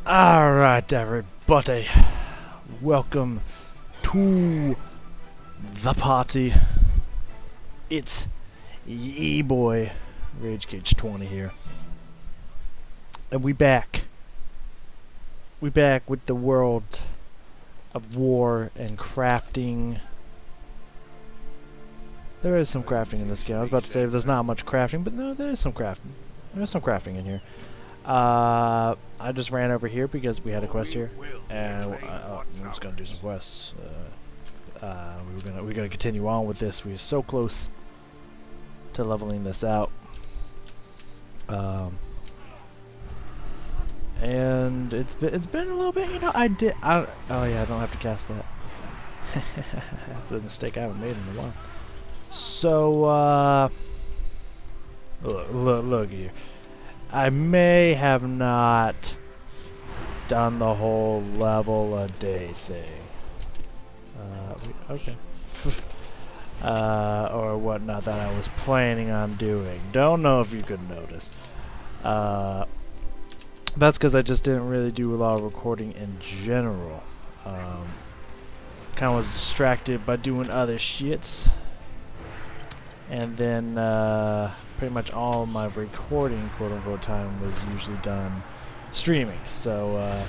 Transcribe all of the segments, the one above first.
Alright, everybody. Welcome to the party. It's ye boy, Rage Cage 20 here. And we back. We back with the world of war and crafting. There is some crafting in this game. I was about to say there's not much crafting, but no, there is some crafting. There's some crafting in here. I just ran over here because we had a quest here, and I'm just gonna do some quests. We're gonna continue on with this. We're so close to leveling this out, and it's been a little bit. You know, oh yeah, I don't have to cast that. That's a mistake I haven't made in a while. So look here. I may have not done the whole level a day thing. Okay. Or whatnot that I was planning on doing. Don't know if you could notice. That's because I just didn't really do a lot of recording in general. Kind of was distracted by doing other shits. And then, pretty much all my recording, quote-unquote, time was usually done streaming. So,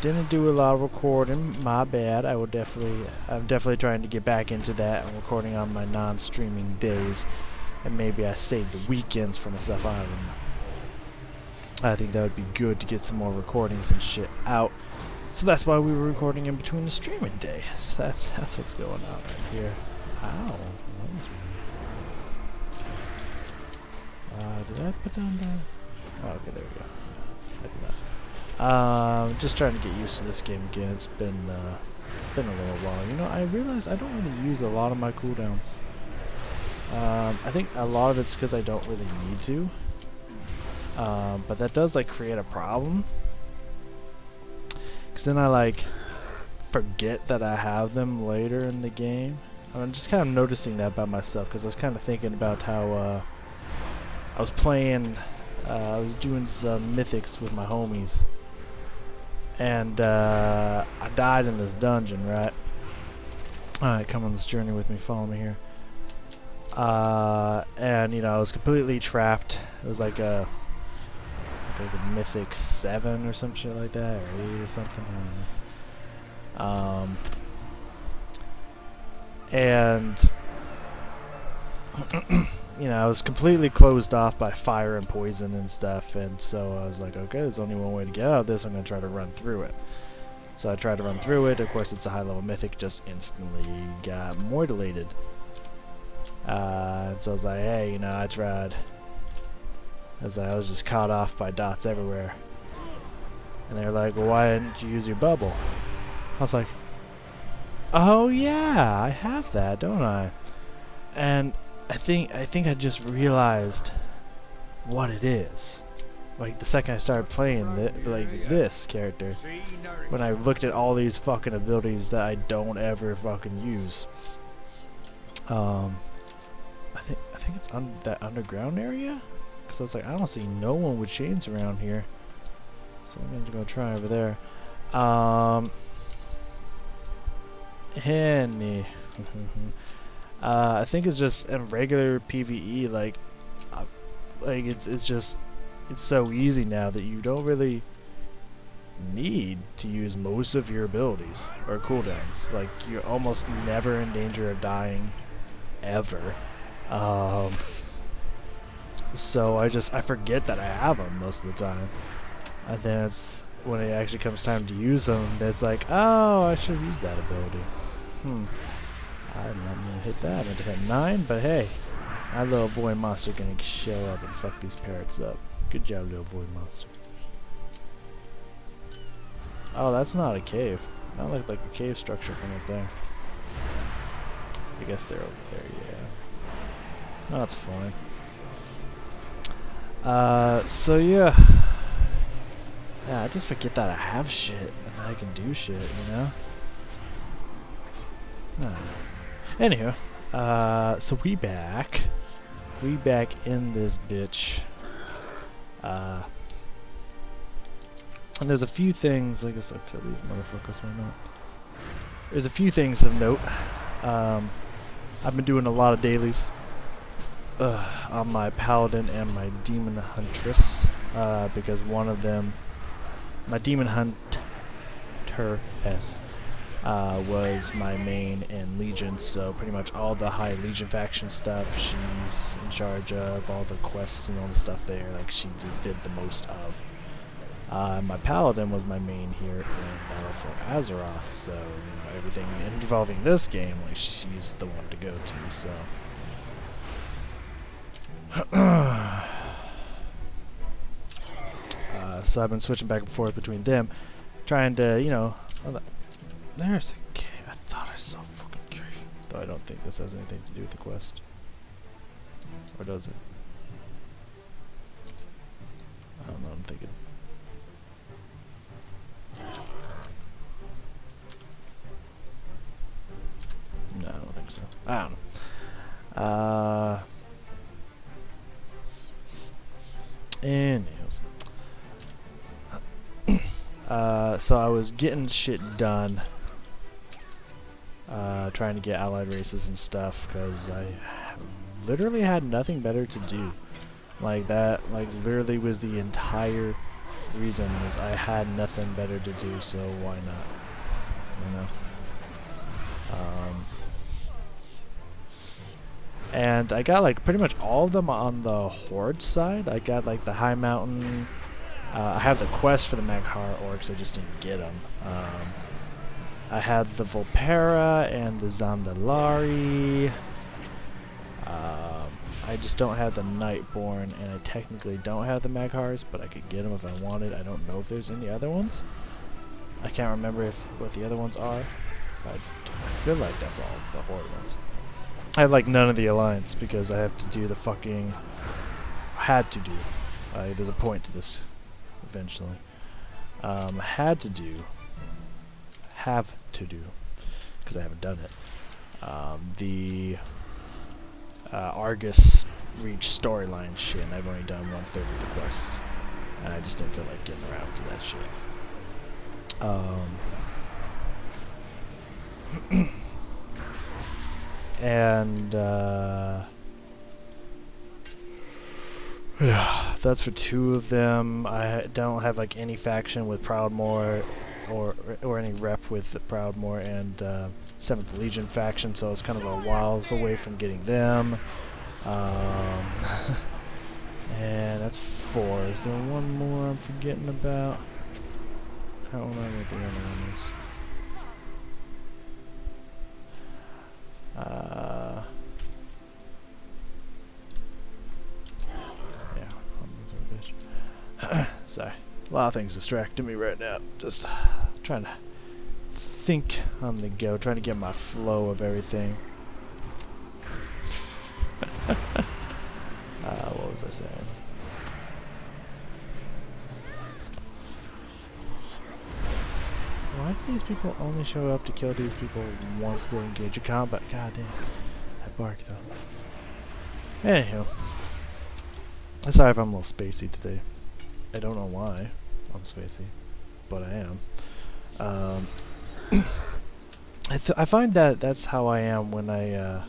didn't do a lot of recording. My bad. I'm definitely trying to get back into that and recording on my non-streaming days. And maybe I save the weekends for myself. I don't know. I think that would be good to get some more recordings and shit out. So that's why we were recording in between the streaming days. That's what's going on right here. Ow. That was weird. Did I put down the... Oh, okay, there we go. I did not. Just trying to get used to this game again. It's been a little while. You know, I realize I don't really use a lot of my cooldowns. I think a lot of it's because I don't really need to. But that does, like, create a problem. Because then I, like, forget that I have them later in the game. I'm just kind of noticing that about myself, because I was kind of thinking about how, I was playing, I was doing some mythics with my homies, and I died in this dungeon, right? Alright, come on this journey with me, follow me here. And, you know, I was completely trapped. It was like a mythic 7 or some shit like that, or 8 or something, I don't know. And you know, I was completely closed off by fire and poison and stuff, and so I was like, okay, there's only one way to get out of this. I'm going to try to run through it. So I tried to run through it. Of course, it's a high-level mythic, just instantly got mortalated. And so I was like, hey, you know, I tried. I was just caught off by dots everywhere. And they were like, well, why didn't you use your bubble? I was like, oh yeah, I have that, don't I? And I think I just realized what it is. Like the second I started playing this character, when I looked at all these fucking abilities that I don't ever fucking use. I think it's on that underground area, because I was like, I don't see no one with chains around here, so I'm gonna go try over there. Henny. I think it's just in regular PvE, like it's so easy now that you don't really need to use most of your abilities or cooldowns. Like, you're almost never in danger of dying, ever. So I forget that I have them most of the time, and then it's when it actually comes time to use them, it's like, oh, I should use that ability. I'm not gonna hit that. I'm gonna hit 9, but hey, our little void monster gonna show up and fuck these parrots up. Good job, little void monster. Oh, that's not a cave. That looked like a cave structure from up there. I guess they're over there, yeah. Oh, that's fine. So yeah. Yeah, I just forget that I have shit and that I can do shit, you know? I don't know. Anywho, so we back in this bitch. And there's a few things, I guess I'll kill these motherfuckers, why not? There's a few things of note. I've been doing a lot of dailies on my Paladin and my Demon Huntress, because one of them, my Demon Hunter-S, was my main in Legion, so pretty much all the high Legion faction stuff she's in charge of, all the quests and all the stuff there, like she did the most of. My Paladin was my main here in Battle for Azeroth, so you know, everything involving this game, like she's the one to go to, so. So I've been switching back and forth between them, trying to, you know, there's a cave. I thought I saw a fucking cave. Though I don't think this has anything to do with the quest. Or does it? I don't know, I'm thinking. No, I don't think so. I don't know. Anyways. So I was getting shit done. Trying to get allied races and stuff, because I literally had nothing better to do. Like that, like literally was the entire reason, was I had nothing better to do, so why not? You know? And I got like pretty much all of them on the Horde side. I got like the High Mountain. I have the quest for the Maghar Orcs, I just didn't get them. I have the Volpera and the Zandalari. I just don't have the Nightborn, and I technically don't have the Maghars, but I could get them if I wanted. I don't know if there's any other ones. I can't remember what the other ones are. But I feel like that's all the Horde ones. I have like none of the Alliance because I have to do the fucking... Had to do. There's a point to this eventually. Have to do, because I haven't done it, the Argus Reach storyline shit, and I've only done 1/3 of the quests, and I just didn't feel like getting around to that shit. And yeah, that's for 2 of them. I don't have like any faction with Proudmoore or any rep with Proudmoore and 7th Legion faction, so it's kind of a whiles away from getting them. And that's 4. Is there one more I'm forgetting about? I don't remember what the other one is. Sorry, a lot of things distracting me right now. Just trying to think on the go, trying to get my flow of everything. What was I saying? Why do these people only show up to kill these people once they engage in combat? God damn, that bark though. Anywho, sorry if I'm a little spacey today. I don't know why I'm spacey, but I am. I find that that's how I am when I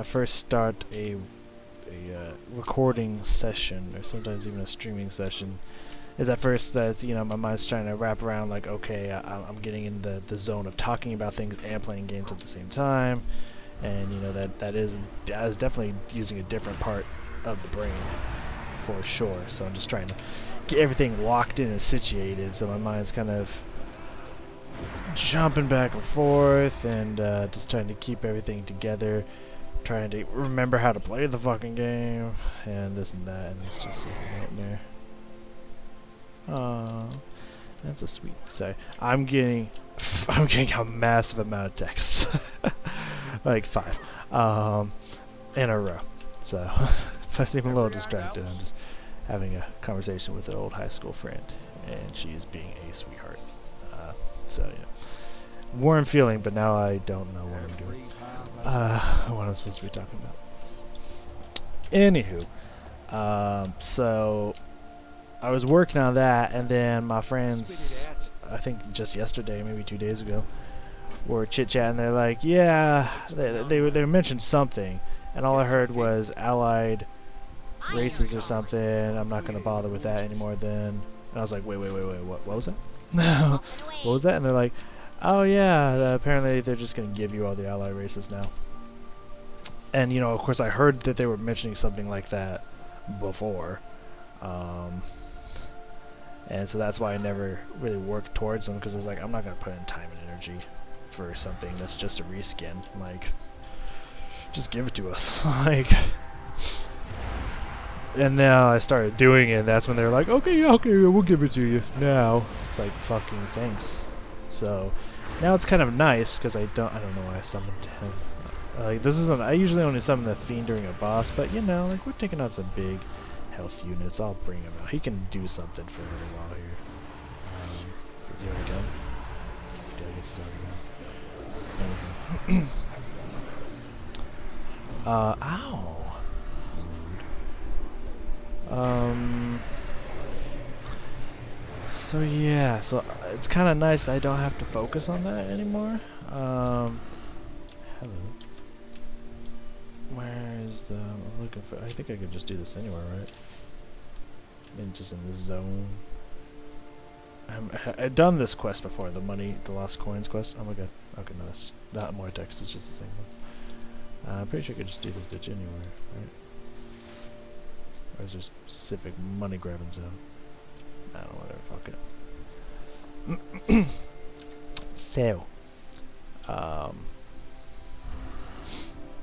first start a recording session, or sometimes even a streaming session. Is at first that, you know, my mind's trying to wrap around like, okay, I'm getting in the zone of talking about things and playing games at the same time, and you know that is definitely using a different part of the brain for sure. So I'm just trying to get everything locked in and situated, so my mind's kind of jumping back and forth, and just trying to keep everything together, trying to remember how to play the fucking game, and this and that, and it's just a nightmare. That's a sweet. Sorry, I'm getting a massive amount of texts, like 5, in a row. So if I seem a little distracted, I'm just having a conversation with an old high school friend, and she is being a sweetheart. So yeah, warm feeling, but now I don't know what I'm doing. What I'm supposed to be talking about. Anywho, so I was working on that, and then my friends, I think just yesterday, maybe 2 days ago, were chit-chatting. They're like, yeah, they mentioned something, and all I heard was allied races or something. I'm not going to bother with that anymore then. And I was like, wait, what was that? What was that? And they're like, oh yeah, apparently they're just going to give you all the allied races now. And, you know, of course I heard that they were mentioning something like that before. And so that's why I never really worked towards them, because I was like, I'm not going to put in time and energy for something that's just a reskin. Like, just give it to us. Like, and now I started doing it, and that's when they're like, okay, we'll give it to you now. It's like, fucking thanks. So now it's kind of nice, because I don't know why I summoned him. Like, this isn't, I usually only summon the fiend during a boss, but you know, like, we're taking out some big health units. I'll bring him out. He can do something for a little while here. Is he already gone? Yeah, I guess he's already gone. Ow. So yeah, so it's kind of nice that I don't have to focus on that anymore. Hello. Where's the... I'm looking for... I think I could just do this anywhere, right? And just in this zone. I've done this quest before, the lost coins quest. Oh my god. Okay, no, that's not more text, it's just the same ones. I'm pretty sure I could just do this bitch anywhere, right? Or is there a specific money grabbing zone? I don't know, whatever, fuck it. So.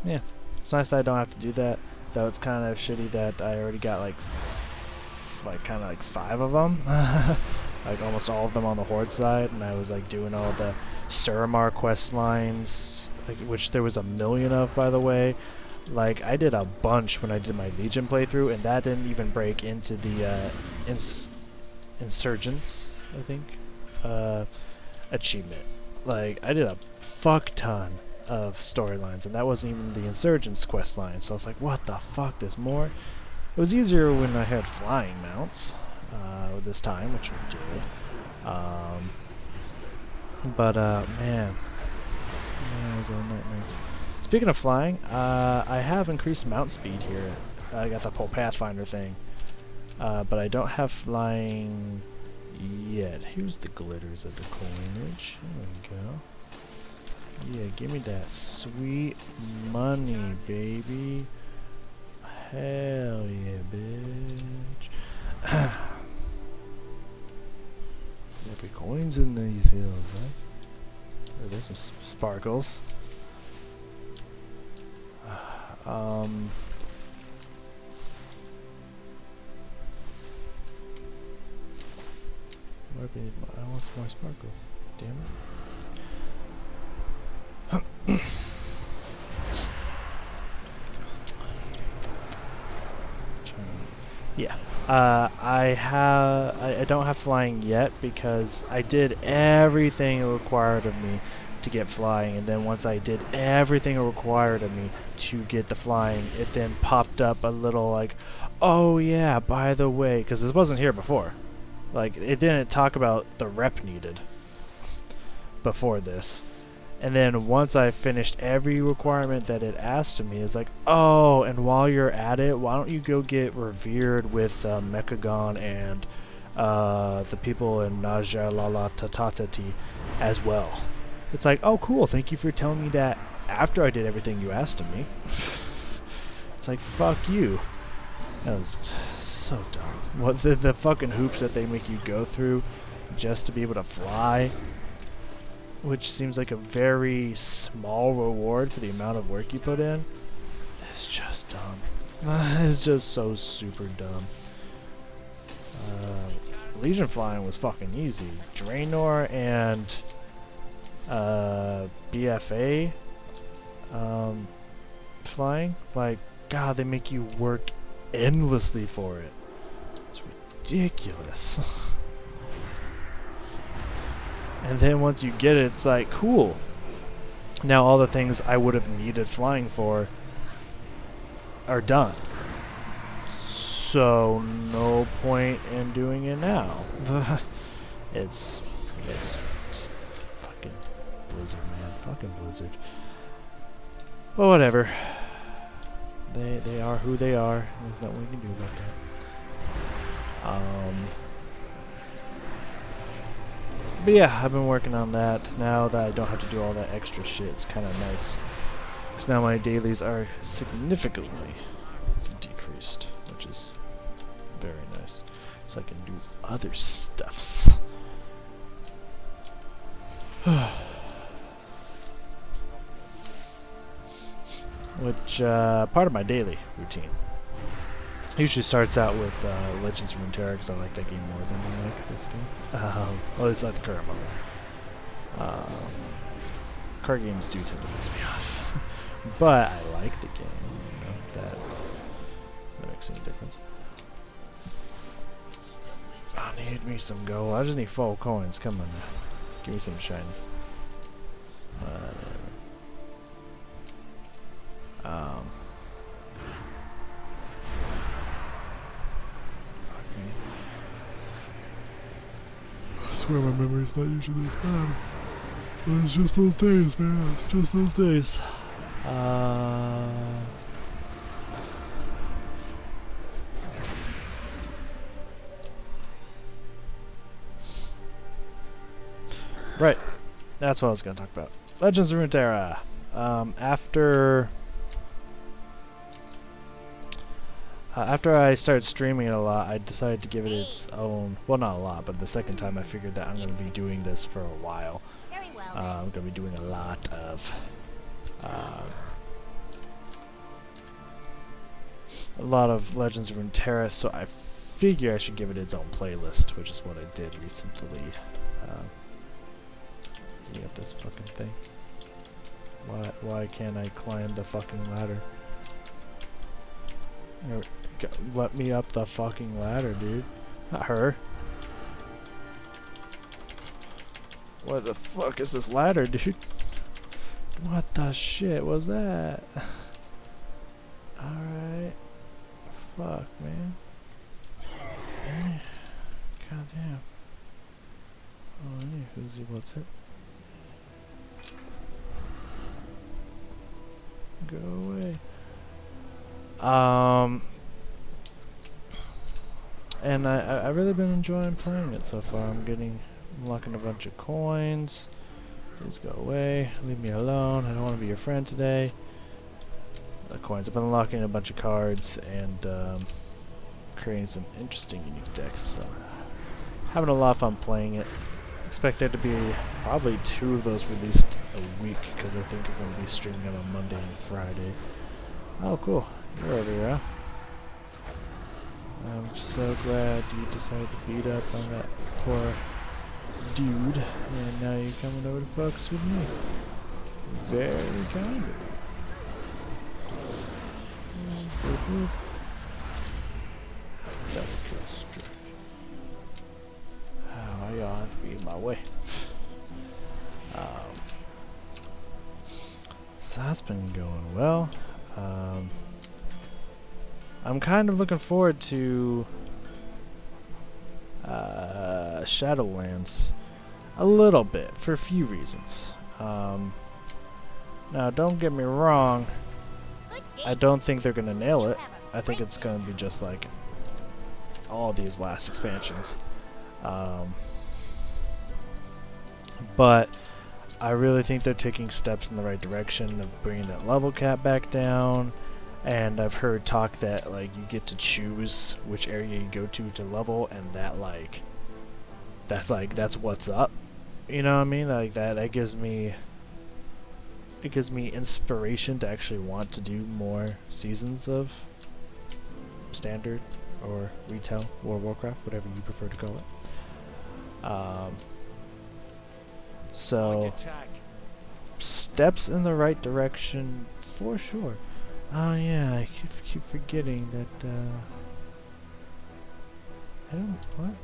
Yeah. It's nice that I don't have to do that, though it's kind of shitty that I already got like kind of like 5 of them, like almost all of them on the Horde side, and I was like doing all the Suramar quest lines, like, which there was a million of, by the way. Like, I did a bunch when I did my Legion playthrough, and that didn't even break into the Insurgents, I think, achievement. Like, I did a fuck ton of storylines, and that wasn't even the Insurgents quest line, so I was like, what the fuck, there's more? It was easier when I had flying mounts this time, which I did. Man, it was a nightmare. Speaking of flying, I have increased mount speed here. I got the whole Pathfinder thing, but I don't have flying yet. Here's the glitters of the coinage. There we go. Yeah, give me that sweet money, baby. Hell yeah, bitch. There'll be coins in these hills, huh? Oh, there's some sparkles. I want some more sparkles. Damn it. Yeah, I don't have flying yet because I did everything it required of me to get flying, and then once I did everything it required of me to get the flying, it then popped up a little like, oh yeah, by the way, because this wasn't here before. Like, it didn't talk about the rep needed before this. And then once I finished every requirement that it asked of me, it's like, oh, and while you're at it, why don't you go get revered with Mechagon and the people in Naja Lala Tatatati as well. It's like, oh, cool, thank you for telling me that after I did everything you asked of me. It's like, fuck you. That was so dumb. What the fucking hoops that they make you go through just to be able to fly, which seems like a very small reward for the amount of work you put in. It's just dumb. It's just so super dumb. Legion flying was fucking easy. Draenor and BFA flying, like, God, they make you work endlessly for it. It's ridiculous. And then once you get it, it's like, cool. Now all the things I would have needed flying for are done. So no point in doing it now. it's just fucking Blizzard, man. Fucking Blizzard. But whatever. They are who they are. There's nothing we can do about that. But yeah, I've been working on that. Now that I don't have to do all that extra shit, it's kind of nice. Because now my dailies are significantly decreased, which is very nice. So I can do other stuffs. Which, part of my daily routine usually starts out with Legends of Runeterra, because I like that game more than I like this game. Well, it's not the current one. Card games do tend to piss me off. But I like the game, you know, that makes any difference. I need me some gold. I just need 4 coins. Come on now. Give me some shiny. I swear my memory's not usually this bad. But it's just those days, man. It's just those days. Right. That's what I was going to talk about. Legends of Runeterra. After I started streaming it a lot, I decided to give it its own, well, not a lot, but the second time I figured that I'm going to be doing this for a while. I'm going to be doing a lot of Legends of Runeterra, so I figure I should give it its own playlist, which is what I did recently. Give me up this fucking thing. Why can't I climb the fucking ladder? Let me up the fucking ladder, dude. Not her. What the fuck is this ladder, dude? What the shit was that? Alright. Fuck, man. God damn. Oh, anywho, what's it? Go away. And I've really been enjoying playing it so far. I'm unlocking a bunch of coins. Please go away. Leave me alone. I don't want to be your friend today. Coins. I've been unlocking a bunch of cards and creating some interesting, unique decks. So having a lot of fun playing it. Expect there to be probably 2 of those released a week, because I think I'm going to be streaming them on Monday and Friday. Oh, cool. You're over here, huh? I'm so glad you decided to beat up on that poor dude, and now you're coming over to focus with me. Very kind of you. Double kill strike. Oh, why y'all have to be in my way? So that's been going well. I'm kind of looking forward to Shadowlands a little bit for a few reasons. Now, don't get me wrong. I don't think they're gonna nail it. I think it's gonna be just like all these last expansions. But I really think they're taking steps in the right direction of bringing that level cap back down. And I've heard talk that like you get to choose which area you go to level, and that's what's up. You know what I mean? Like that gives me inspiration to actually want to do more seasons of standard or retail or Warcraft, whatever you prefer to call it. So steps in the right direction for sure. Oh yeah, I keep forgetting that, I don't, what?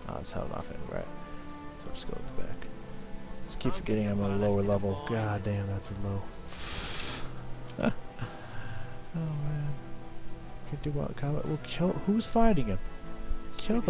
Oh, it's held off anyway, right? So I'll just go with the back. Just keep forgetting I'm at a lower level. God damn, that's a low. Oh man. do what? Combat. We'll kill. Who's fighting him? Kill the